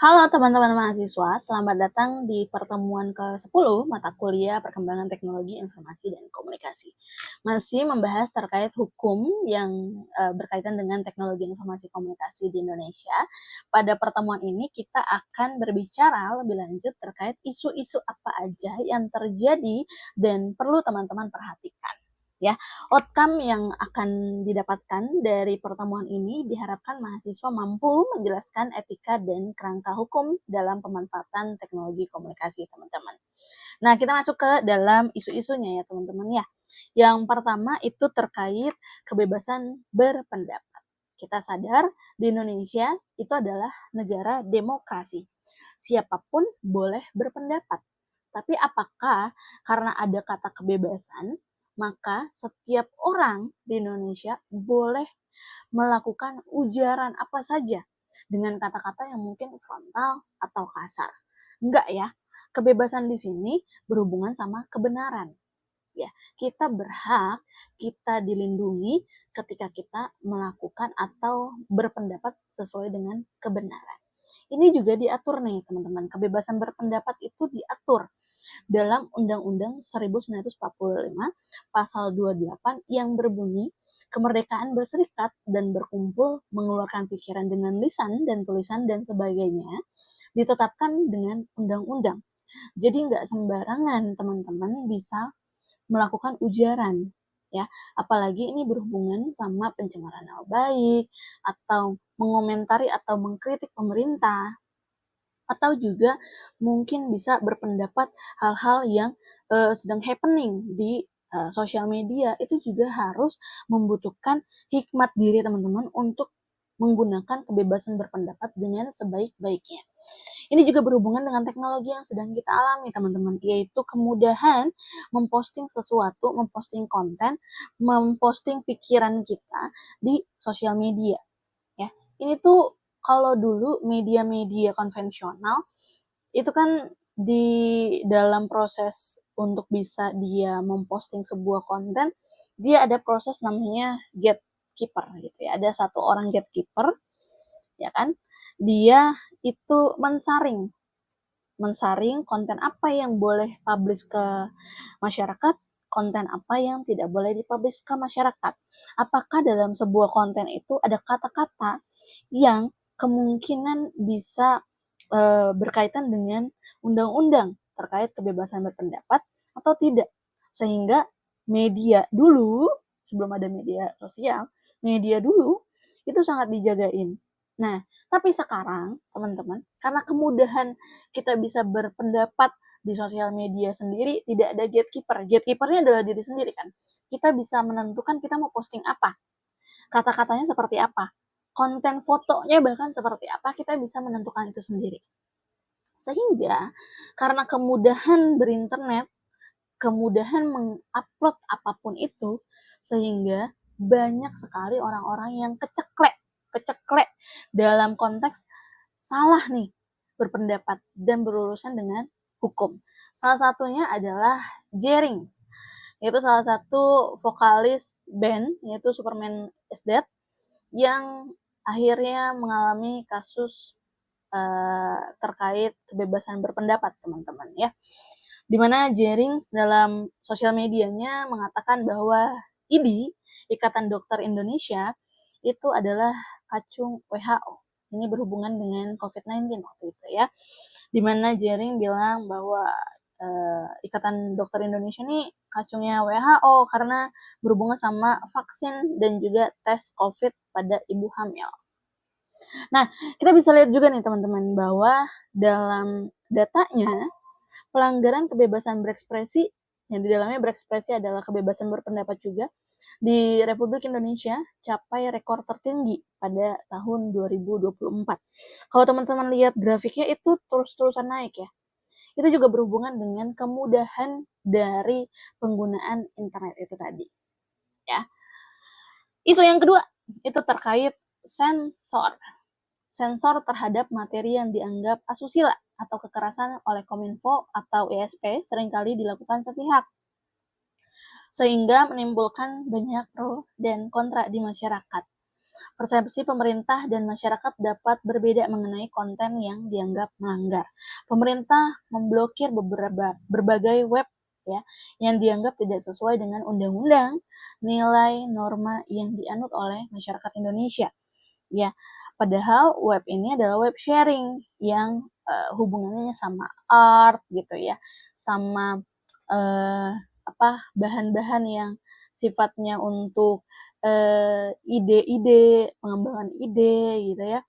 Halo teman-teman mahasiswa, selamat datang di pertemuan ke-10 mata kuliah Perkembangan Teknologi Informasi dan Komunikasi. Masih membahas terkait hukum yang berkaitan dengan teknologi informasi komunikasi di Indonesia. Pada pertemuan ini kita akan berbicara lebih lanjut terkait isu-isu apa aja yang terjadi dan perlu teman-teman perhatikan. Ya, outcome yang akan didapatkan dari pertemuan ini diharapkan mahasiswa mampu menjelaskan etika dan kerangka hukum dalam pemanfaatan teknologi komunikasi, teman-teman. Nah, kita masuk ke dalam isu-isunya ya, teman-teman ya. Yang pertama itu terkait kebebasan berpendapat. Kita sadar di Indonesia itu adalah negara demokrasi. Siapapun boleh berpendapat. Tapi apakah karena ada kata kebebasan, maka setiap orang di Indonesia boleh melakukan ujaran apa saja dengan kata-kata yang mungkin frontal atau kasar? Enggak ya. Kebebasan di sini berhubungan sama kebenaran. Ya, kita berhak, kita dilindungi ketika kita melakukan atau berpendapat sesuai dengan kebenaran. Ini juga diatur nih, teman-teman. Kebebasan berpendapat itu diatur dalam Undang-Undang 1945 pasal 28 yang berbunyi kemerdekaan berserikat dan berkumpul, mengeluarkan pikiran dengan lisan dan tulisan dan sebagainya ditetapkan dengan undang-undang. Jadi nggak sembarangan teman-teman bisa melakukan ujaran ya, apalagi ini berhubungan sama pencemaran nama baik atau mengomentari atau mengkritik pemerintah, atau juga mungkin bisa berpendapat hal-hal yang sedang happening di sosial media. Itu juga harus membutuhkan hikmat diri teman-teman untuk menggunakan kebebasan berpendapat dengan sebaik-baiknya. Ini juga berhubungan dengan teknologi yang sedang kita alami teman-teman, yaitu kemudahan memposting sesuatu, memposting konten, memposting pikiran kita di sosial media ya. Ini tuh kalau dulu media-media konvensional itu kan di dalam proses untuk bisa dia memposting sebuah konten, dia ada proses namanya gatekeeper gitu ya. Ada satu orang gatekeeper ya kan. Dia itu mensaring konten apa yang boleh publish ke masyarakat, konten apa yang tidak boleh dipublish ke masyarakat. Apakah dalam sebuah konten itu ada kata-kata yang kemungkinan bisa berkaitan dengan undang-undang terkait kebebasan berpendapat atau tidak. Sehingga media dulu, sebelum ada media sosial, media dulu itu sangat dijagain. Nah, tapi sekarang teman-teman, karena kemudahan kita bisa berpendapat di sosial media sendiri, tidak ada gatekeeper. Gatekeepernya adalah diri sendiri kan. Kita bisa menentukan kita mau posting apa, kata-katanya seperti apa, konten fotonya bahkan seperti apa, kita bisa menentukan itu sendiri. Sehingga karena kemudahan berinternet, kemudahan mengupload apapun itu, sehingga banyak sekali orang-orang yang keceklek dalam konteks salah nih berpendapat dan berurusan dengan hukum. Salah satunya adalah Jerings, yaitu salah satu vokalis band, yaitu Superman is Dead, yang akhirnya mengalami kasus terkait kebebasan berpendapat, teman-teman ya. Dimana Jerings dalam sosial medianya mengatakan bahwa IDI, Ikatan Dokter Indonesia, itu adalah kacung WHO. Ini berhubungan dengan COVID-19 waktu itu ya. Dimana Jering bilang bahwa Ikatan Dokter Indonesia ini kacungnya WHO karena berhubungan sama vaksin dan juga tes COVID pada ibu hamil. Nah, kita bisa lihat juga nih teman-teman bahwa dalam datanya pelanggaran kebebasan berekspresi, yang di dalamnya berekspresi adalah kebebasan berpendapat juga, di Republik Indonesia capai rekor tertinggi pada tahun 2024. Kalau teman-teman lihat grafiknya itu terus-terusan naik ya. Itu juga berhubungan dengan kemudahan dari penggunaan internet itu tadi. Ya. Isu yang kedua itu terkait sensor. Sensor terhadap materi yang dianggap asusila atau kekerasan oleh Kominfo atau ESP seringkali dilakukan sepihak, sehingga menimbulkan banyak pro dan kontra di masyarakat. Persepsi pemerintah dan masyarakat dapat berbeda mengenai konten yang dianggap melanggar. Pemerintah memblokir berbagai web ya yang dianggap tidak sesuai dengan undang-undang, nilai, norma yang dianut oleh masyarakat Indonesia. Ya, padahal web ini adalah web sharing yang hubungannya sama art gitu ya, sama uh, bahan-bahan yang sifatnya untuk ide-ide, pengembangan ide gitu ya.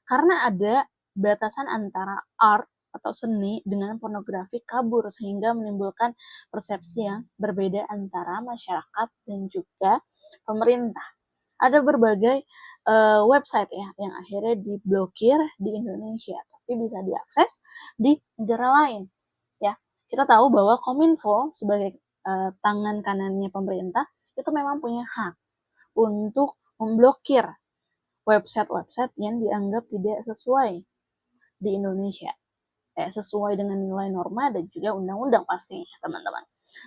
Karena ada batasan antara art atau seni dengan pornografi kabur sehingga menimbulkan persepsi yang berbeda antara masyarakat dan juga pemerintah. Ada berbagai website ya yang akhirnya diblokir di Indonesia, tapi bisa diakses di negara lain. Ya, kita tahu bahwa Kominfo sebagai tangan kanannya pemerintah itu memang punya hak untuk memblokir website-website yang dianggap tidak sesuai di Indonesia, sesuai dengan nilai norma dan juga undang-undang pastinya, teman-teman.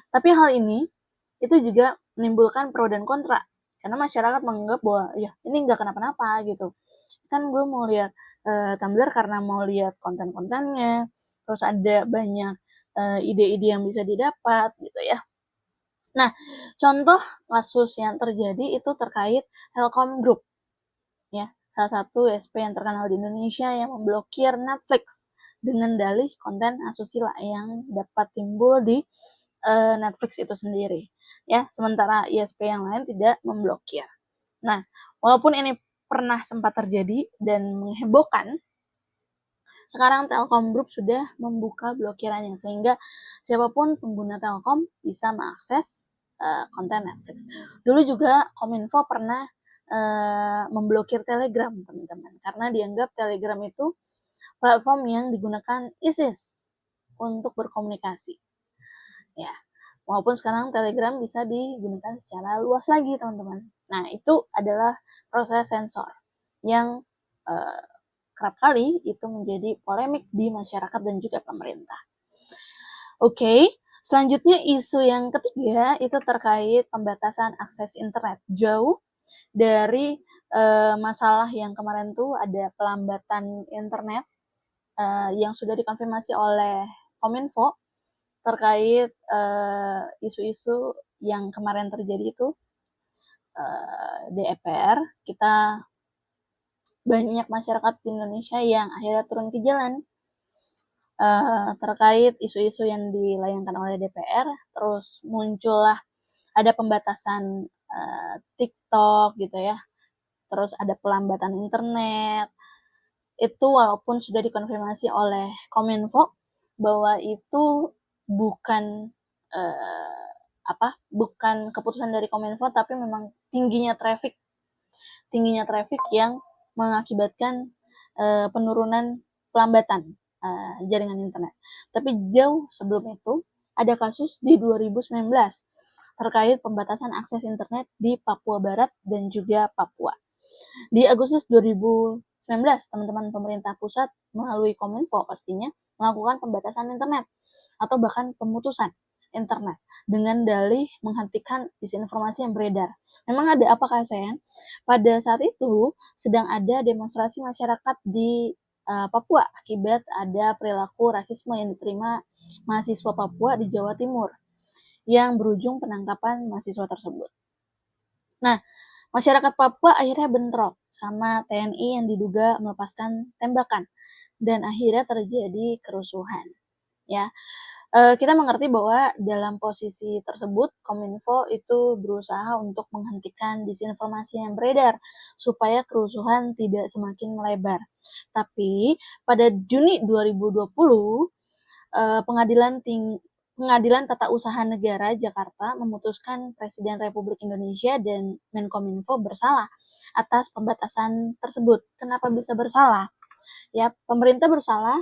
Tapi hal ini itu juga menimbulkan pro dan kontra, karena masyarakat menganggap bahwa ya ini nggak kenapa-napa gitu. Kan gue mau lihat Tumblr karena mau lihat konten-kontennya, terus ada banyak ide-ide yang bisa didapat gitu ya. Nah, contoh kasus yang terjadi itu terkait Telkom Group, ya, salah satu SP yang terkenal di Indonesia yang memblokir Netflix dengan dalih konten asusila yang dapat timbul di Netflix itu sendiri. Ya, sementara ISP yang lain tidak memblokir. Nah, walaupun ini pernah sempat terjadi dan menghebohkan, sekarang Telkom Group sudah membuka blokirannya sehingga siapapun pengguna Telkom bisa mengakses konten Netflix. Dulu juga Kominfo pernah memblokir Telegram, teman-teman, karena dianggap Telegram itu platform yang digunakan ISIS untuk berkomunikasi. Ya, walaupun sekarang Telegram bisa digunakan secara luas lagi, teman-teman. Nah, itu adalah proses sensor yang kerap kali itu menjadi polemik di masyarakat dan juga pemerintah. Oke, selanjutnya isu yang ketiga itu terkait pembatasan akses internet. Jauh dari masalah yang kemarin tuh ada pelambatan internet yang sudah dikonfirmasi oleh Kominfo terkait isu-isu yang kemarin terjadi itu DPR, kita banyak masyarakat di Indonesia yang akhirnya turun ke jalan terkait isu-isu yang dilayangkan oleh DPR. Terus muncullah ada pembatasan TikTok gitu ya, terus ada pelambatan internet. Itu walaupun sudah dikonfirmasi oleh Kominfo bahwa itu bukan bukan keputusan dari Kominfo, tapi memang tingginya traffic yang mengakibatkan penurunan pelambatan jaringan internet. Tapi jauh sebelum itu ada kasus di 2019 terkait pembatasan akses internet di Papua Barat dan juga Papua. Di Agustus 2019, teman-teman pemerintah pusat melalui Kominfo pastinya melakukan pembatasan internet atau bahkan pemutusan internet dengan dalih menghentikan disinformasi yang beredar. Memang ada apa Kak sayang? Pada saat itu sedang ada demonstrasi masyarakat di Papua akibat ada perilaku rasisme yang diterima mahasiswa Papua di Jawa Timur yang berujung penangkapan mahasiswa tersebut. Nah, masyarakat Papua akhirnya bentrok sama TNI yang diduga melepaskan tembakan dan akhirnya terjadi kerusuhan. Ya, kita mengerti bahwa dalam posisi tersebut Kominfo itu berusaha untuk menghentikan disinformasi yang beredar supaya kerusuhan tidak semakin melebar. Tapi pada Juni 2020 Pengadilan Tata Usaha Negara Jakarta memutuskan Presiden Republik Indonesia dan Menkominfo bersalah atas pembatasan tersebut. Kenapa bisa bersalah? Ya, pemerintah bersalah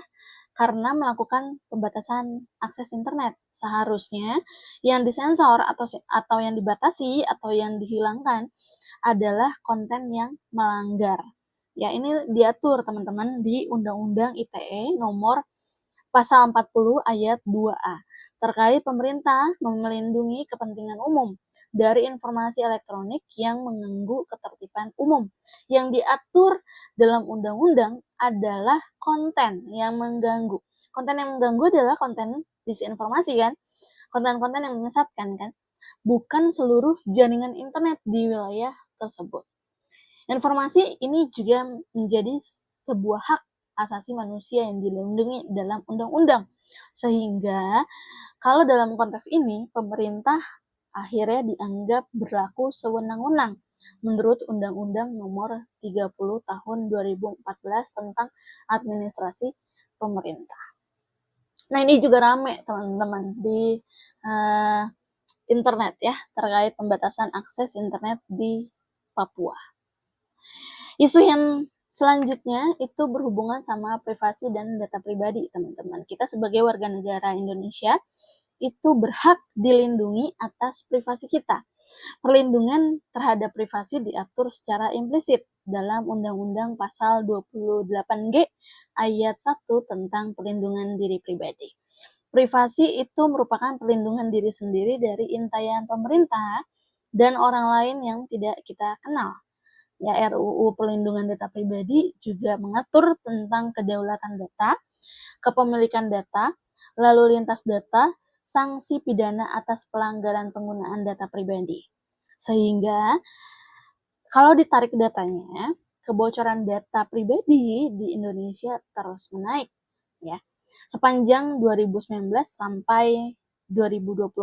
karena melakukan pembatasan akses internet. Seharusnya yang disensor atau yang dibatasi atau yang dihilangkan adalah konten yang melanggar. Ya, ini diatur teman-teman di Undang-Undang ITE nomor Pasal 40 ayat 2A terkait pemerintah melindungi kepentingan umum dari informasi elektronik yang mengganggu ketertiban umum. Yang diatur dalam undang-undang adalah konten yang mengganggu. Konten yang mengganggu adalah konten disinformasi kan, konten-konten yang menyesatkan kan, bukan seluruh jaringan internet di wilayah tersebut. Informasi ini juga menjadi sebuah hak asasi manusia yang dilindungi dalam undang-undang. Sehingga kalau dalam konteks ini, pemerintah akhirnya dianggap berlaku sewenang-wenang menurut Undang-Undang Nomor 30 Tahun 2014 tentang Administrasi Pemerintah. Nah, ini juga rame teman-teman di internet ya, terkait pembatasan akses internet di Papua. Isu yang selanjutnya itu berhubungan sama privasi dan data pribadi, teman-teman. Kita sebagai warga negara Indonesia itu berhak dilindungi atas privasi kita. Perlindungan terhadap privasi diatur secara implisit dalam Undang-Undang Pasal 28G ayat 1 tentang perlindungan diri pribadi. Privasi itu merupakan perlindungan diri sendiri dari intayaan pemerintah dan orang lain yang tidak kita kenal. Ya, RUU Perlindungan Data Pribadi juga mengatur tentang kedaulatan data, kepemilikan data, lalu lintas data, sanksi pidana atas pelanggaran penggunaan data pribadi. Sehingga kalau ditarik datanya, kebocoran data pribadi di Indonesia terus menaik ya. Sepanjang 2019 sampai 2024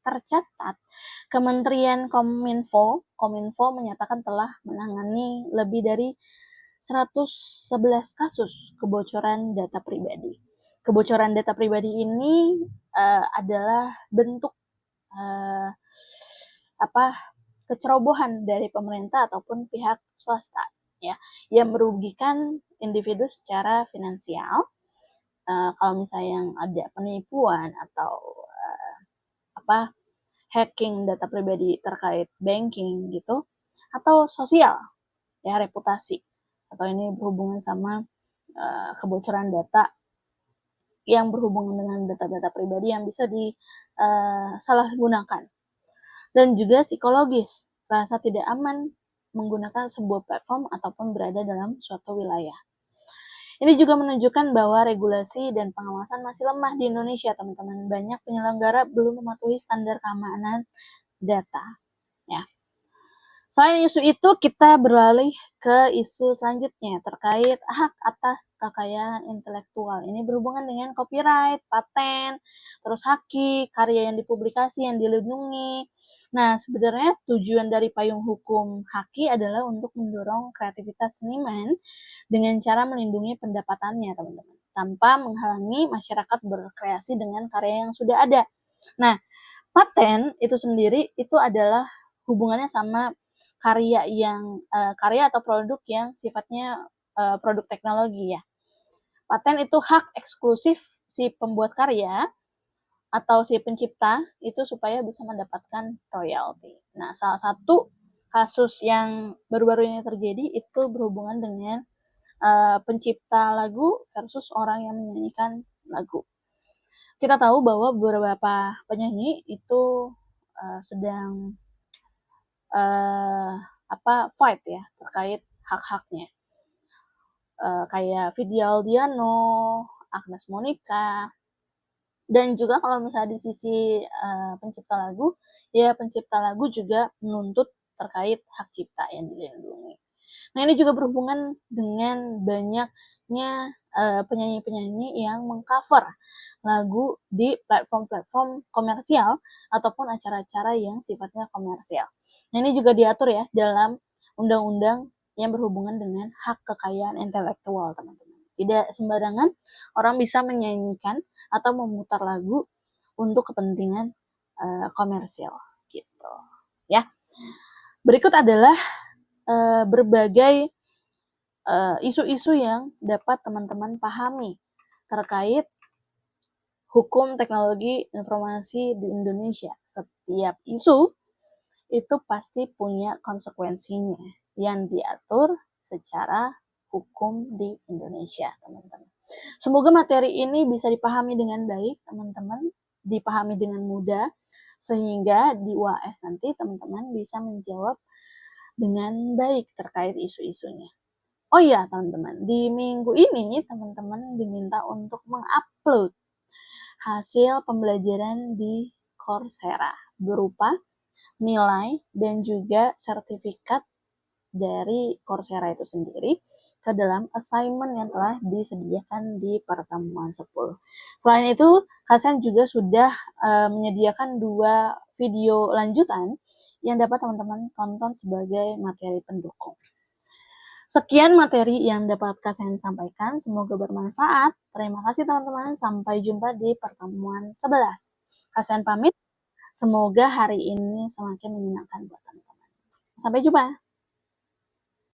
tercatat Kementerian Kominfo menyatakan telah menangani lebih dari 111 kasus kebocoran data pribadi. Kebocoran data pribadi ini adalah bentuk kecerobohan dari pemerintah ataupun pihak swasta ya, yang merugikan individu secara finansial. Kalau misalnya yang ada penipuan atau hacking data pribadi terkait banking gitu, atau sosial ya, reputasi, atau ini berhubungan sama kebocoran data yang berhubungan dengan data-data pribadi yang bisa disalahgunakan. Dan juga psikologis, rasa tidak aman menggunakan sebuah platform ataupun berada dalam suatu wilayah. Ini juga menunjukkan bahwa regulasi dan pengawasan masih lemah di Indonesia, teman-teman. Banyak penyelenggara belum mematuhi standar keamanan data. Ya. Selain isu itu, kita beralih ke isu selanjutnya terkait hak atas kekayaan intelektual. Ini berhubungan dengan copyright, paten, terus haki, karya yang dipublikasi, yang dilindungi. Nah, sebenarnya tujuan dari payung hukum haki adalah untuk mendorong kreativitas seniman dengan cara melindungi pendapatannya, teman-teman, tanpa menghalangi masyarakat berkreasi dengan karya yang sudah ada. Nah, paten itu sendiri itu adalah hubungannya sama karya atau produk yang sifatnya produk teknologi ya. Paten itu hak eksklusif si pembuat karya atau si pencipta itu supaya bisa mendapatkan royalti. Nah, salah satu kasus yang baru-baru ini terjadi itu berhubungan dengan pencipta lagu versus orang yang menyanyikan lagu. Kita tahu bahwa beberapa penyanyi itu sedang fight ya terkait hak-haknya. Kayak Vidi Aldiano, Agnes Monica, dan juga kalau misalnya di sisi pencipta lagu, ya pencipta lagu juga menuntut terkait hak cipta yang dilindungi. Nah, ini juga berhubungan dengan banyaknya penyanyi-penyanyi yang mengcover lagu di platform-platform komersial ataupun acara-acara yang sifatnya komersial. Nah, ini juga diatur ya dalam undang-undang yang berhubungan dengan hak kekayaan intelektual, teman-teman. Tidak sembarangan orang bisa menyanyikan atau memutar lagu untuk kepentingan komersial gitu ya. Berikut adalah berbagai isu-isu yang dapat teman-teman pahami terkait hukum teknologi informasi di Indonesia. Setiap isu itu pasti punya konsekuensinya yang diatur secara hukum di Indonesia, teman-teman. Semoga materi ini bisa dipahami dengan baik, teman-teman, dipahami dengan mudah, sehingga di UAS nanti teman-teman bisa menjawab dengan baik terkait isu-isunya. Oh iya teman-teman, di minggu ini teman-teman diminta untuk mengupload hasil pembelajaran di Coursera berupa nilai dan juga sertifikat dari Coursera itu sendiri ke dalam assignment yang telah disediakan di pertemuan 10. Selain itu, Kasen juga sudah menyediakan 2 video lanjutan yang dapat teman-teman tonton sebagai materi pendukung. Sekian materi yang dapat Kasen sampaikan, semoga bermanfaat. Terima kasih teman-teman, sampai jumpa di pertemuan 11. Kasen pamit, semoga hari ini semakin menyenangkan buat teman-teman. Sampai jumpa.